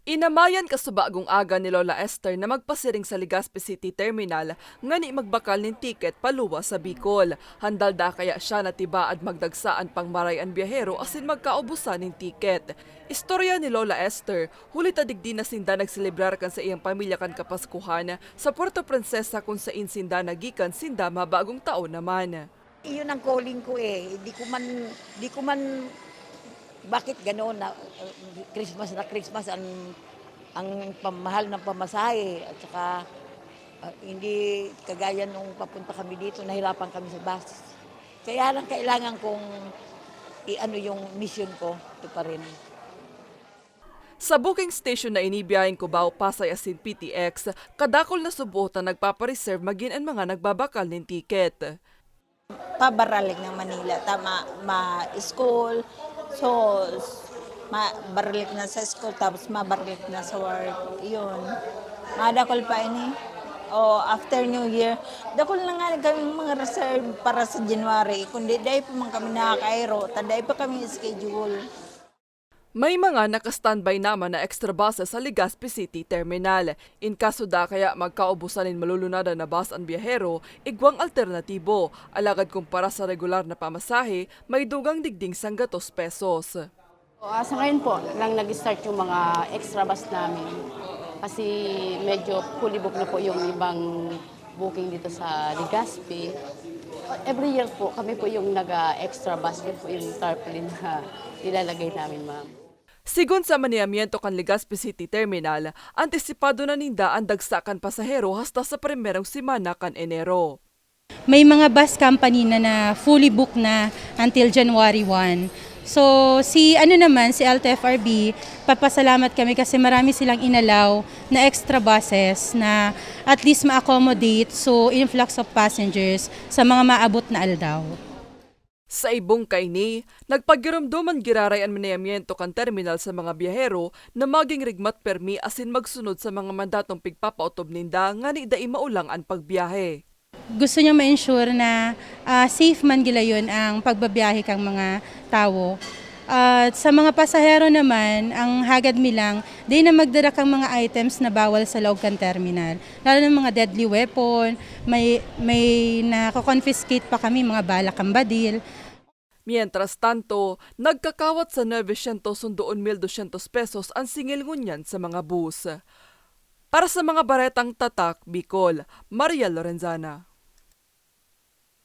Inamayan kasubagong aga ni Lola Esther na magpasiring sa Legazpi City Terminal nga ni magbakal nin tiket paluwa sa Bicol. Handal da kaya siya na tibaad magdagsaan pang marayan biyahero asin magkaubusan nin tiket. Istorya ni Lola Esther, huli tadigdi na sinda nagselebrar kan sa iyang pamilya kan Kapaskuhan sa Puerto Princesa kung sa sinda nagikan sinda mabagong taon naman. Iyon ang calling ko eh. Di ko man bakit gano'n na Christmas ang pamahal ng pamasahe at saka hindi kagaya nung papunta kami dito, nahirapan kami sa bus. Kaya lang kailangan kong i-ano yung mission ko, ito pa rin. Sa booking station na inibiyahin Cubao, Pasay asin PTX, kadakol na subutan nagpapareserve magin ang mga nagbabakal nin tiket. Pabaralig ng Manila, tama, ma-school, so mabaralik na sa school, tapos mabaralik na sa work, yun. Madakol pa ini. O after New Year, dakol na nga kami mga reserve para sa January, kundi dahil pa man kami nakakairo, taday pa kami schedule. May mga naka-standby naman na extra buses sa Legazpi City Terminal. In kaso da kaya magkaubusan in malulunada na bus ang biyahero, igwang alternatibo. Alagad kumpara sa regular na pamasahe, may dugang digding ₱200. Sa ngayon po lang nag-start yung mga extra bus namin. Kasi medyo fully book na po yung ibang booking dito sa Legazpi. Every year po, kami po yung nag-extra bus, yun po yung tarpaulin na nilalagay namin, ma'am. Sigun sa maniamiento kan Legazpi City Terminal, antisipado na ninda ang dagsakan pasahero hasta sa primerong simana kan Enero. May mga bus company na fully booked na until January 1. So si LTFRB, papasalamat kami kasi marami silang inalaw na extra buses na at least ma-accommodate so influx of passengers sa mga maabot na aldaw. Sa ibong kaini, nagpagiramduman girarayan manayamiento kan terminal sa mga biyahero na maging rigmat permi asin magsunod sa mga mandatong pigpapautob ninda nga ni dai maulang ang pagbiyahe. Gusto niya ma-ensure na safe man gila yun ang pagbabiyahe kang mga tao. At sa mga pasahero naman, ang hagad mi lang, di na magdala kang mga items na bawal sa loob kan terminal. Lalo ng mga deadly weapon, may nako-confiscate pa kami mga balak ang badil. Mientras tanto, nagkakawat sa 900 sundoon ₱1,200 ang singil ngunyan sa mga bus. Para sa mga baretang tatak, Bicol, Maria Lorenzana.